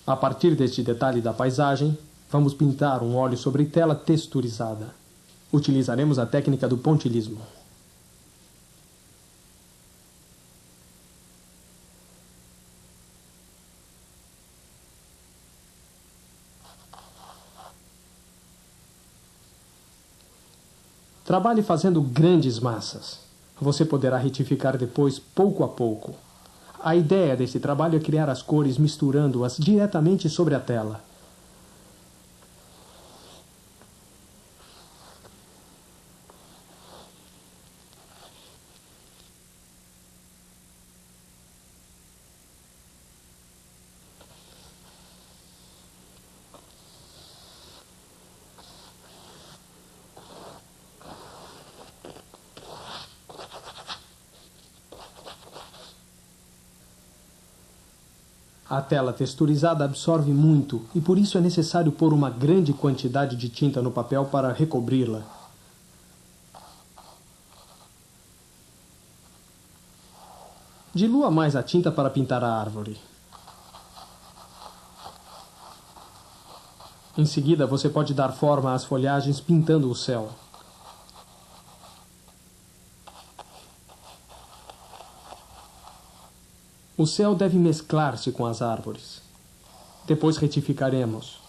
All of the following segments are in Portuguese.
A partir deste detalhe da paisagem, vamos pintar um óleo sobre tela texturizada. Utilizaremos a técnica do pontilhismo. Trabalhe fazendo grandes massas. Você poderá retificar depois, pouco a pouco. A ideia desse trabalho é criar as cores misturando-as diretamente sobre a tela. A tela texturizada absorve muito e por isso é necessário pôr uma grande quantidade de tinta no papel para recobri-la. Dilua mais a tinta para pintar a árvore. Em seguida, você pode dar forma às folhagens pintando o céu. O céu deve mesclar-se com as árvores. Depois retificaremos.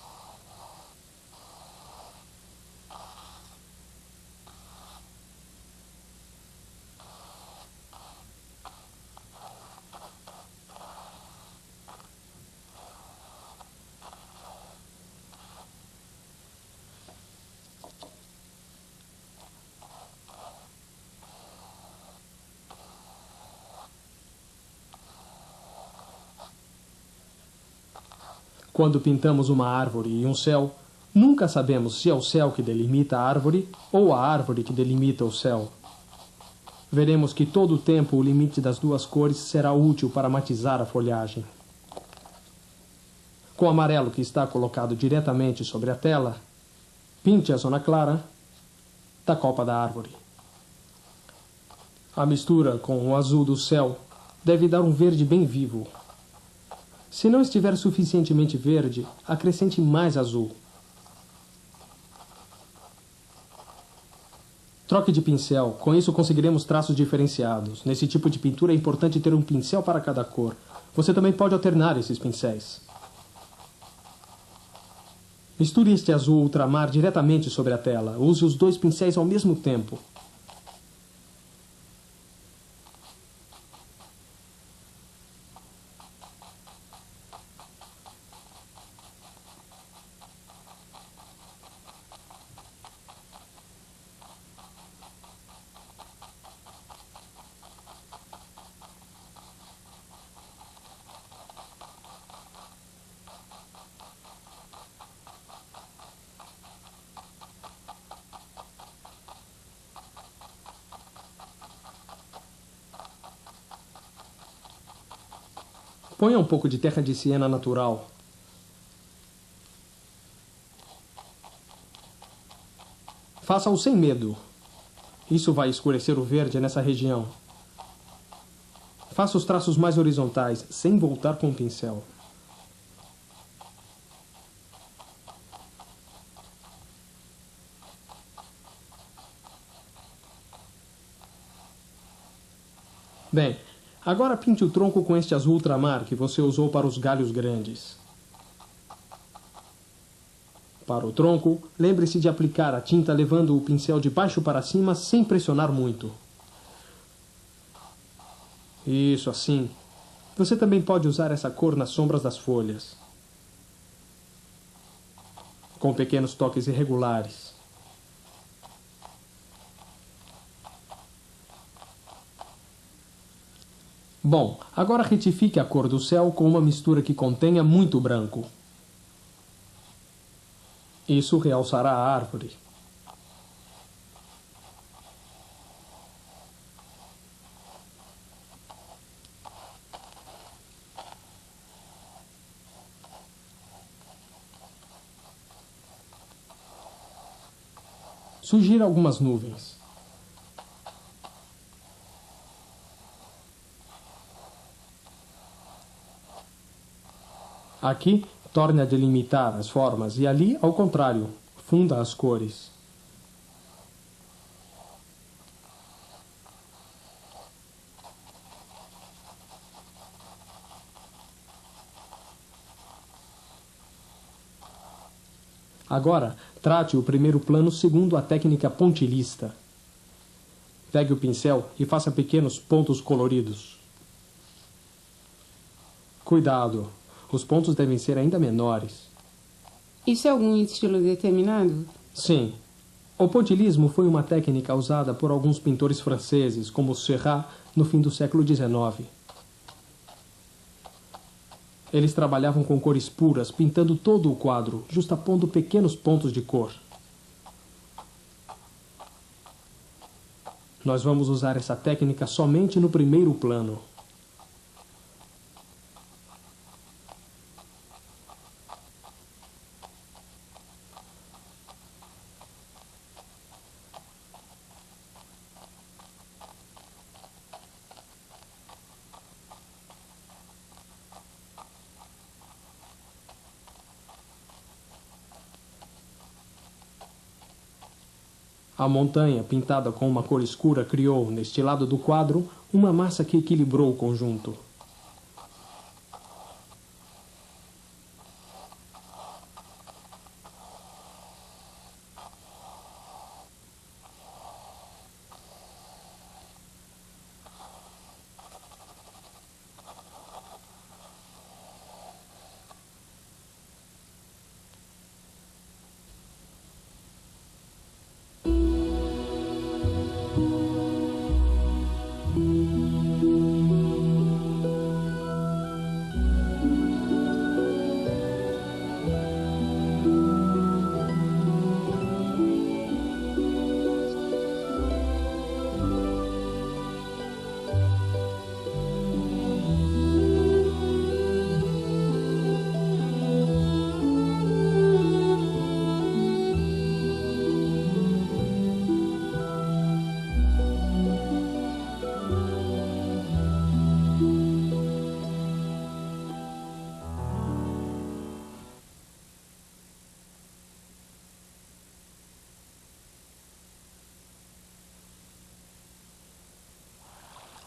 Quando pintamos uma árvore e um céu, nunca sabemos se é o céu que delimita a árvore ou a árvore que delimita o céu. Veremos que todo o tempo o limite das duas cores será útil para matizar a folhagem. Com o amarelo que está colocado diretamente sobre a tela, pinte a zona clara da copa da árvore. A mistura com o azul do céu deve dar um verde bem vivo. Se não estiver suficientemente verde, acrescente mais azul. Troque de pincel, com isso conseguiremos traços diferenciados. Nesse tipo de pintura é importante ter um pincel para cada cor. Você também pode alternar esses pincéis. Misture este azul ultramar diretamente sobre a tela. Use os dois pincéis ao mesmo tempo. Ponha um pouco de terra de siena natural. Faça-o sem medo. Isso vai escurecer o verde nessa região. Faça os traços mais horizontais, sem voltar com o pincel. Bem, agora pinte o tronco com este azul ultramar que você usou para os galhos grandes. Para o tronco, lembre-se de aplicar a tinta levando o pincel de baixo para cima sem pressionar muito. Isso, assim. Você também pode usar essa cor nas sombras das folhas, com pequenos toques irregulares. Bom, agora retifique a cor do céu com uma mistura que contenha muito branco. Isso realçará a árvore. Sugira algumas nuvens. Aqui, Torne a delimitar as formas e ali, ao contrário, funda as cores. Agora, trate o primeiro plano segundo a técnica pontilhista. Pegue o pincel e faça pequenos pontos coloridos. Cuidado, os pontos devem ser ainda menores. Isso é algum estilo determinado? Sim. O pontilhismo foi uma técnica usada por alguns pintores franceses, como Seurat, no fim do século XIX. Eles trabalhavam com cores puras, pintando todo o quadro, justapondo pequenos pontos de cor. Nós vamos usar essa técnica somente no primeiro plano. A montanha, pintada com uma cor escura, criou, neste lado do quadro, uma massa que equilibrou o conjunto.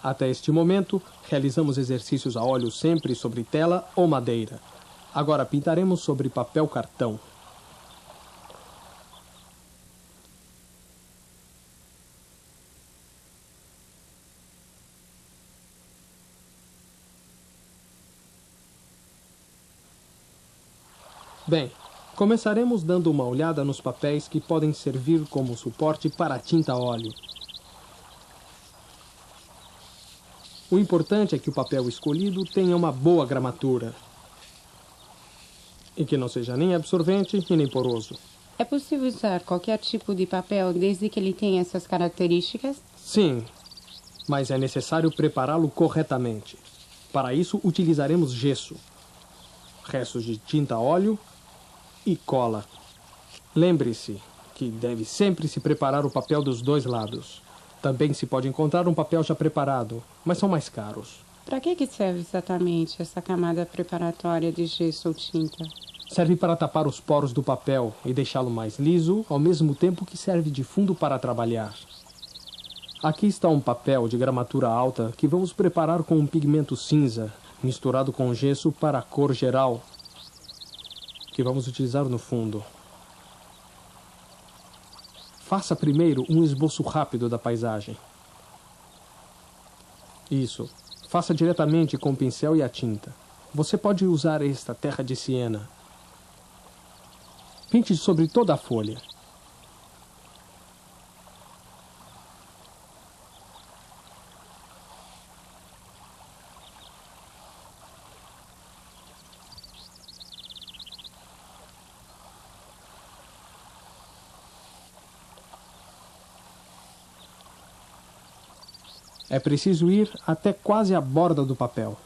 Até este momento, realizamos exercícios a óleo sempre sobre tela ou madeira. Agora pintaremos sobre papel cartão. Bem, começaremos dando uma olhada nos papéis que podem servir como suporte para a tinta a óleo. O importante é que o papel escolhido tenha uma boa gramatura e que não seja nem absorvente e nem poroso. É possível usar qualquer tipo de papel desde que ele tenha essas características? Sim, mas é necessário prepará-lo corretamente. Para isso, utilizaremos gesso, restos de tinta a óleo e cola. Lembre-se que deve sempre se preparar o papel dos dois lados. Também se pode encontrar um papel já preparado, mas são mais caros. Para que serve exatamente essa camada preparatória de gesso ou tinta? Serve para tapar os poros do papel e deixá-lo mais liso, ao mesmo tempo que serve de fundo para trabalhar. Aqui está um papel de gramatura alta que vamos preparar com um pigmento cinza, misturado com gesso para a cor geral, que vamos utilizar no fundo. Faça primeiro um esboço rápido da paisagem. Isso. Faça diretamente com o pincel e a tinta. Você pode usar esta terra de Siena. Pinte sobre toda a folha. É preciso ir até quase a borda do papel.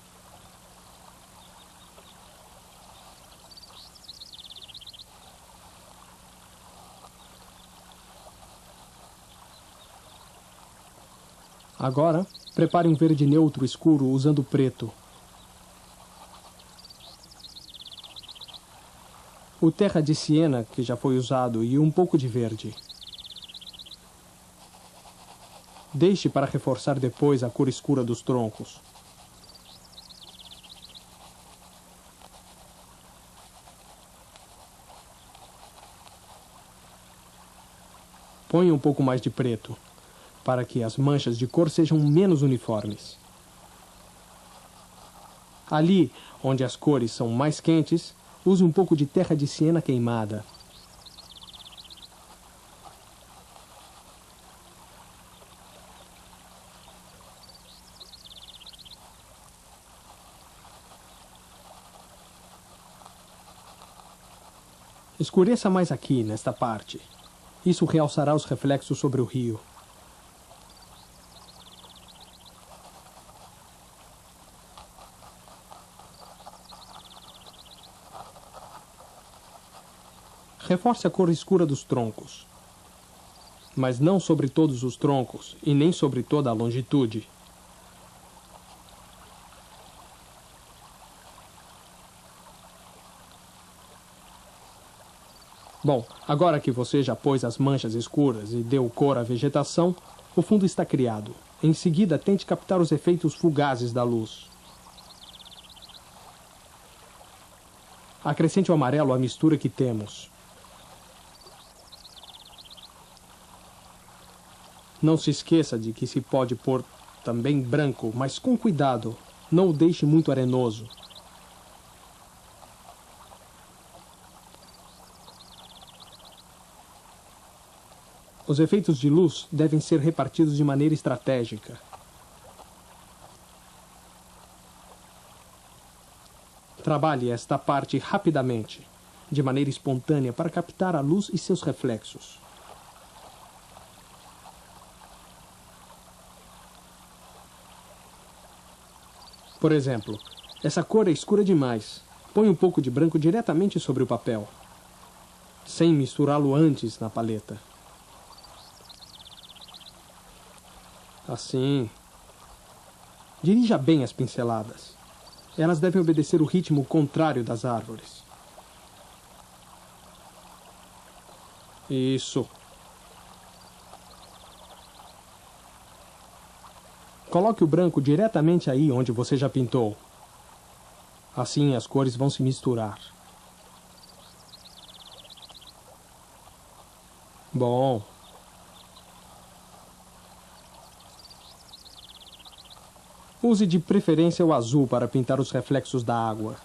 Agora, prepare um verde neutro escuro usando preto. o terra de siena que já foi usado e um pouco de verde. Deixe para reforçar depois a cor escura dos troncos. Ponha um pouco mais de preto, para que as manchas de cor sejam menos uniformes. Ali, onde as cores são mais quentes, use um pouco de terra de siena queimada. Escureça mais aqui, nesta parte. Isso realçará os reflexos sobre o rio. Reforce a cor escura dos troncos, mas não sobre todos os troncos e nem sobre toda a longitude. Bom, agora que você já pôs as manchas escuras e deu cor à vegetação, o fundo está criado. Em seguida, tente captar os efeitos fugazes da luz. Acrescente o amarelo à mistura que temos. Não se esqueça de que se pode pôr também branco, mas com cuidado. Não o deixe muito arenoso. Os efeitos de luz devem ser repartidos de maneira estratégica. Trabalhe esta parte rapidamente, de maneira espontânea, para captar a luz e seus reflexos. Por exemplo, essa cor é escura demais. Põe um pouco de branco diretamente sobre o papel, sem misturá-lo antes na paleta. Assim. Dirija bem as pinceladas. Elas devem obedecer o ritmo contrário das árvores. Isso. Coloque o branco diretamente aí onde você já pintou. Assim as cores vão se misturar. Bom. Use de preferência o azul para pintar os reflexos da água.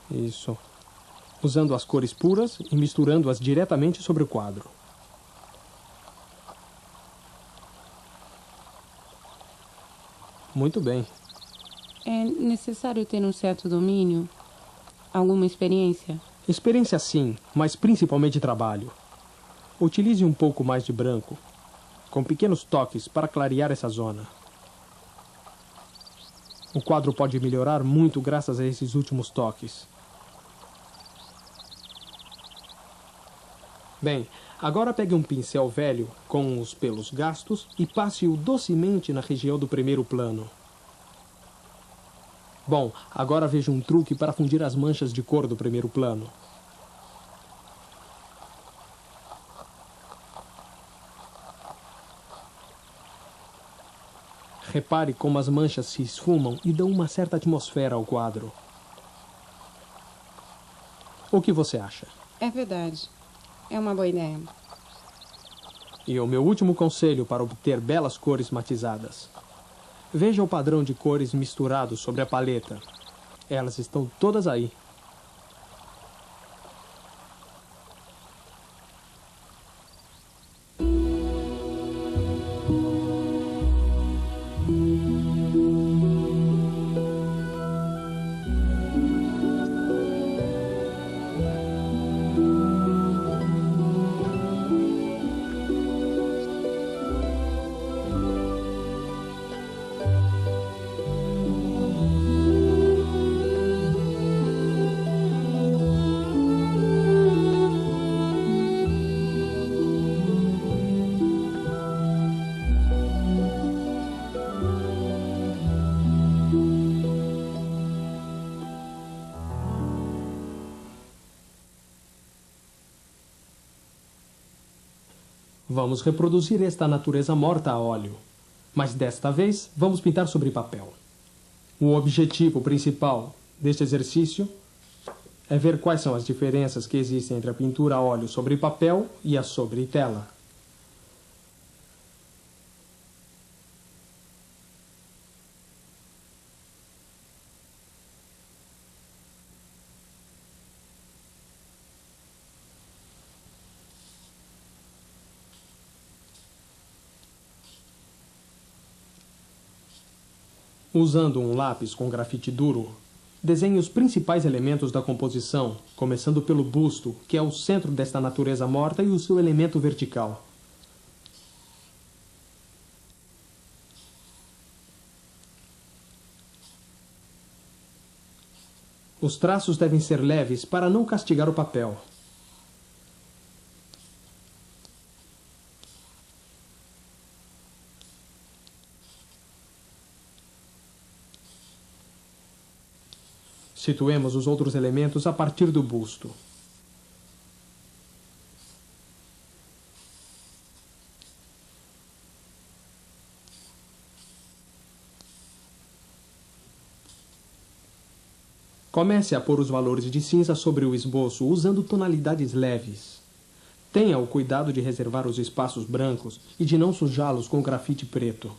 Isso. Usando as cores puras e misturando-as diretamente sobre o quadro. Muito bem. É necessário ter um certo domínio? Alguma experiência? Experiência sim, mas principalmente trabalho. Utilize um pouco mais de branco, com pequenos toques para clarear essa zona. O quadro pode melhorar muito graças a esses últimos toques. Bem, agora pegue um pincel velho com os pelos gastos e passe-o docemente na região do primeiro plano. Bom, agora veja um truque para fundir as manchas de cor do primeiro plano. Repare como as manchas se esfumam e dão uma certa atmosfera ao quadro. O que você acha? É verdade. É uma boa ideia. E o meu último conselho para obter belas cores matizadas. Veja o padrão de cores misturados sobre a paleta. Elas estão todas aí. Vamos reproduzir esta natureza morta a óleo, mas desta vez vamos pintar sobre papel. O objetivo principal deste exercício é ver quais são as diferenças que existem entre a pintura a óleo sobre papel e a sobre tela. Usando um lápis com grafite duro, desenhe os principais elementos da composição, começando pelo busto, que é o centro desta natureza morta e o seu elemento vertical. Os traços devem ser leves para não castigar o papel. Situemos os outros elementos a partir do busto. Comece a pôr os valores de cinza sobre o esboço usando tonalidades leves. Tenha o cuidado de reservar os espaços brancos e de não sujá-los com grafite preto.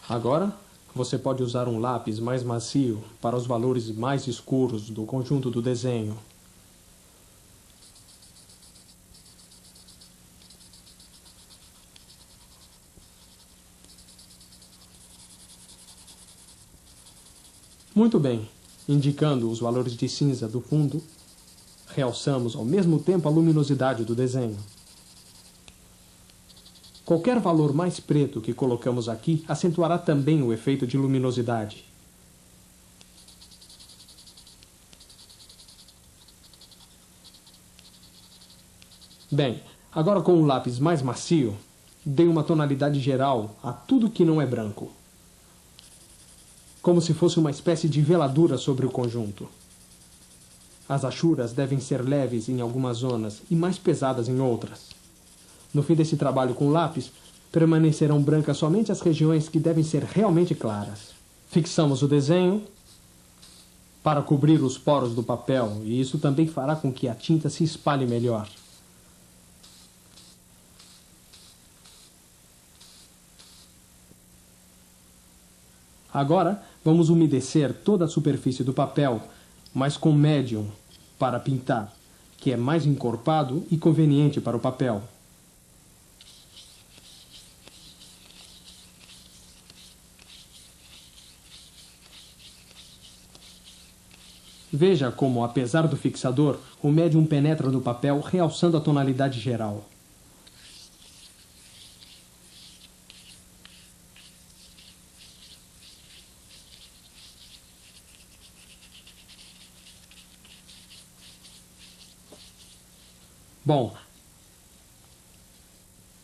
Agora, você pode usar um lápis mais macio para os valores mais escuros do conjunto do desenho. Muito bem. Indicando os valores de cinza do fundo, realçamos ao mesmo tempo a luminosidade do desenho. Qualquer valor mais preto que colocamos aqui acentuará também o efeito de luminosidade. Bem, agora com um lápis mais macio, dê uma tonalidade geral a tudo que não é branco. Como se fosse uma espécie de veladura sobre o conjunto. As achuras devem ser leves em algumas zonas e mais pesadas em outras. No fim desse trabalho com lápis, permanecerão brancas somente as regiões que devem ser realmente claras. Fixamos o desenho para cobrir os poros do papel, e isso também fará com que a tinta se espalhe melhor. Agora, vamos umedecer toda a superfície do papel, mas com médium para pintar, que é mais encorpado e conveniente para o papel. Veja como, apesar do fixador, o médium penetra no papel, realçando a tonalidade geral. Bom,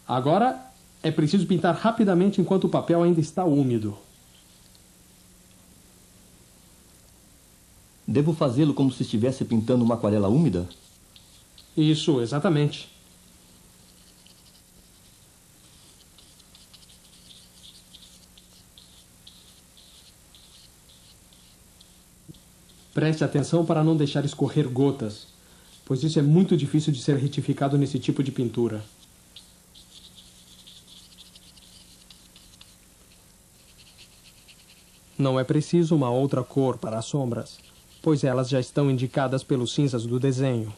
agora é preciso pintar rapidamente enquanto o papel ainda está úmido. Devo fazê-lo como se estivesse pintando uma aquarela úmida? Isso, exatamente. Preste atenção para não deixar escorrer gotas, pois isso é muito difícil de ser retificado nesse tipo de pintura. Não é preciso uma outra cor para as sombras, pois elas já estão indicadas pelos cinzas do desenho.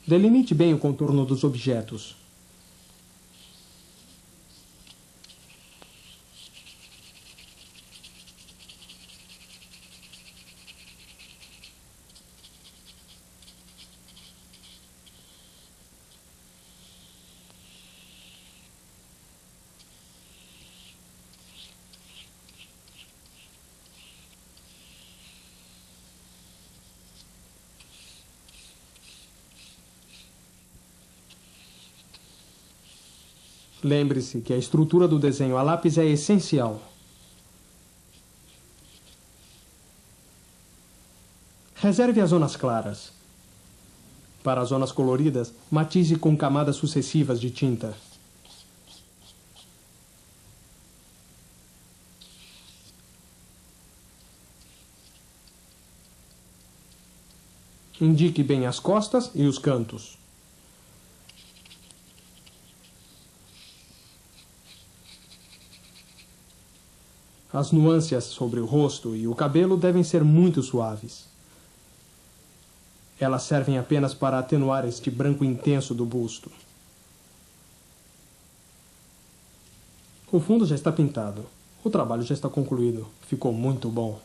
Delimite bem o contorno dos objetos. Lembre-se que a estrutura do desenho a lápis é essencial. Reserve as zonas claras. Para as zonas coloridas, matize com camadas sucessivas de tinta. Indique bem as costas e os cantos. As nuances sobre o rosto e o cabelo devem ser muito suaves. Elas servem apenas para atenuar este branco intenso do busto. O fundo já está pintado. O trabalho já está concluído. Ficou muito bom.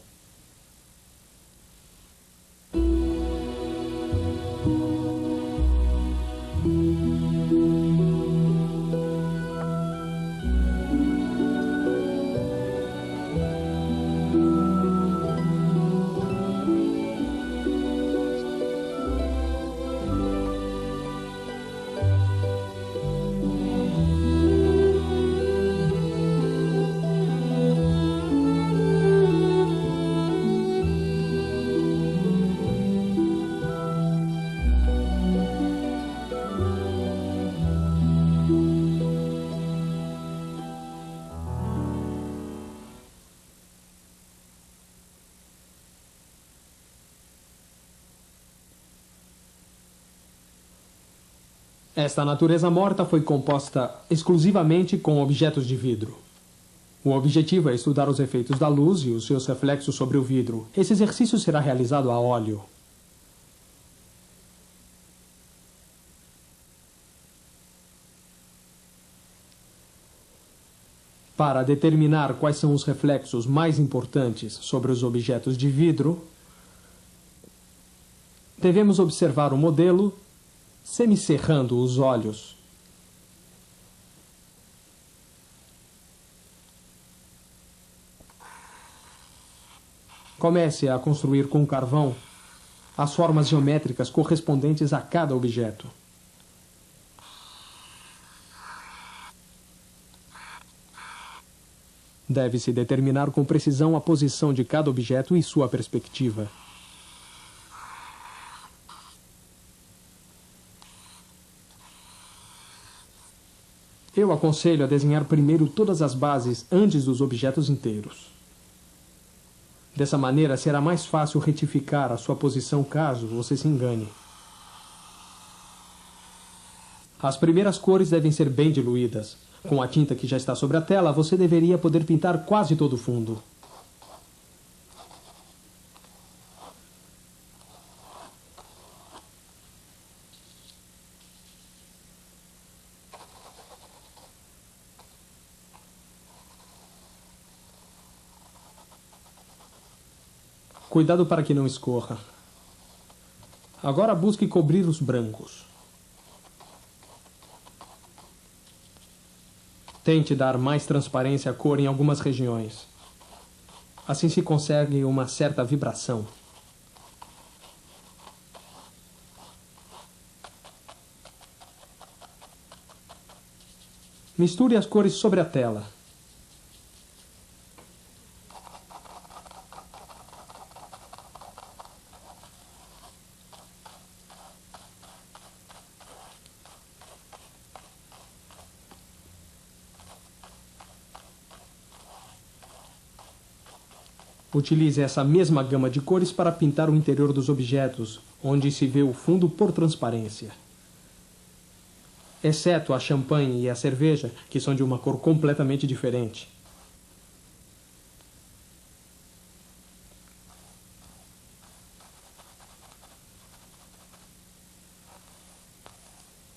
Esta natureza morta foi composta exclusivamente com objetos de vidro. O objetivo é estudar os efeitos da luz e os seus reflexos sobre o vidro. Esse exercício será realizado a óleo. Para determinar quais são os reflexos mais importantes sobre os objetos de vidro, devemos observar o modelo semicerrando os olhos. Comece a construir com carvão as formas geométricas correspondentes a cada objeto. Deve-se determinar com precisão a posição de cada objeto e sua perspectiva. Eu aconselho a desenhar primeiro todas as bases antes dos objetos inteiros. Dessa maneira, será mais fácil retificar a sua posição caso você se engane. As primeiras cores devem ser bem diluídas. Com a tinta que já está sobre a tela, você deveria poder pintar quase todo o fundo. Cuidado para que não escorra. Agora busque cobrir os brancos. Tente dar mais transparência à cor em algumas regiões. Assim se consegue uma certa vibração. Misture as cores sobre a tela. Utilize essa mesma gama de cores para pintar o interior dos objetos, onde se vê o fundo por transparência. Exceto a champanhe e a cerveja, que são de uma cor completamente diferente.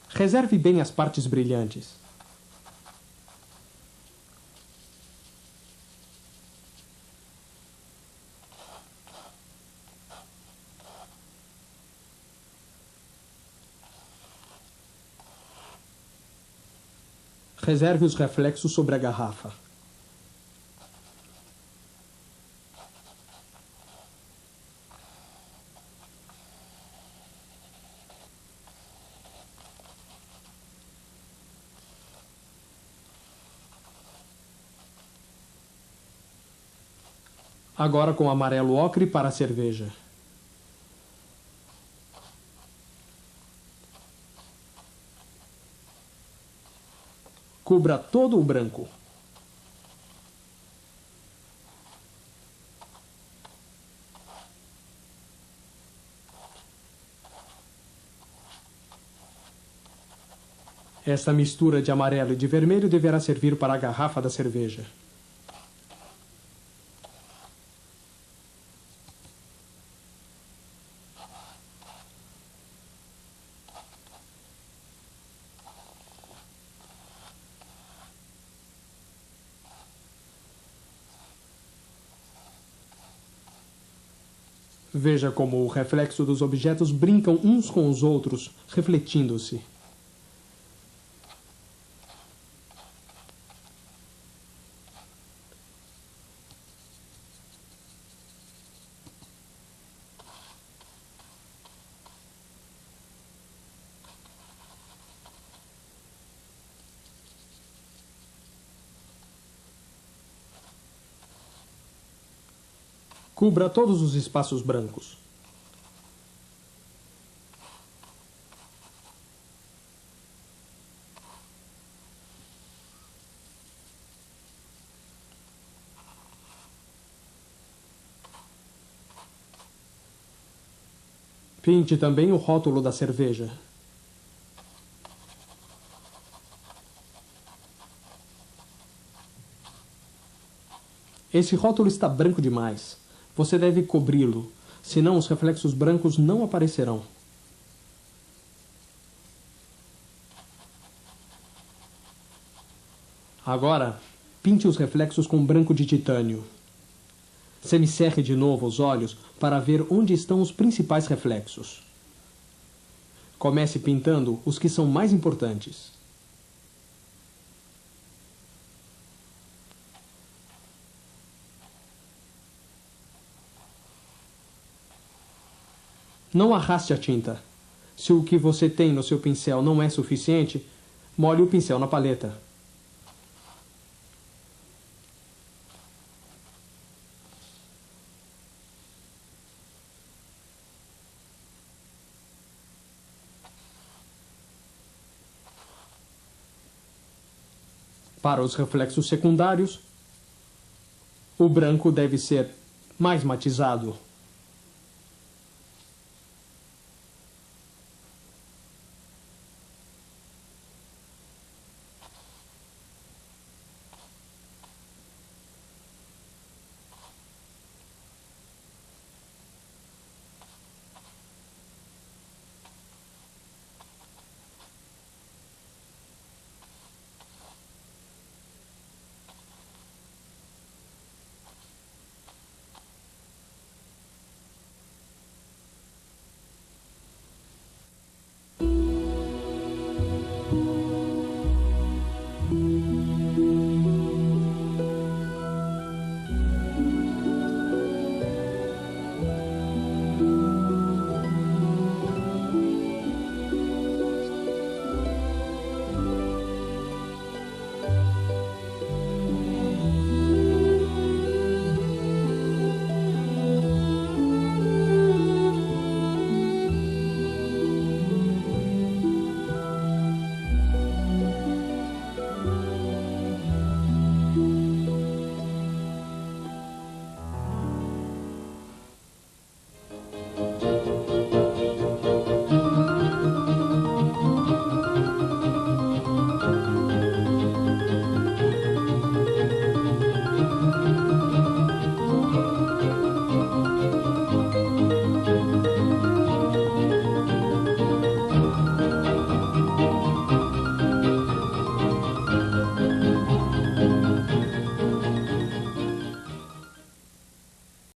Reserve bem as partes brilhantes. Reserve os reflexos sobre a garrafa. Agora com amarelo ocre para a cerveja. Cubra todo o branco. Esta mistura de amarelo e de vermelho deverá servir para a garrafa da cerveja. Veja como o reflexo dos objetos brincam uns com os outros, refletindo-se. Cubra todos os espaços brancos. Pinte também o rótulo da cerveja. Esse rótulo está branco demais. Você deve cobri-lo, senão os reflexos brancos não aparecerão. Agora, pinte os reflexos com branco de titânio. Semicerre de novo os olhos para ver onde estão os principais reflexos. Comece pintando os que são mais importantes. Não arraste a tinta. Se o que você tem no seu pincel não é suficiente, molhe o pincel na paleta. Para os reflexos secundários, o branco deve ser mais matizado.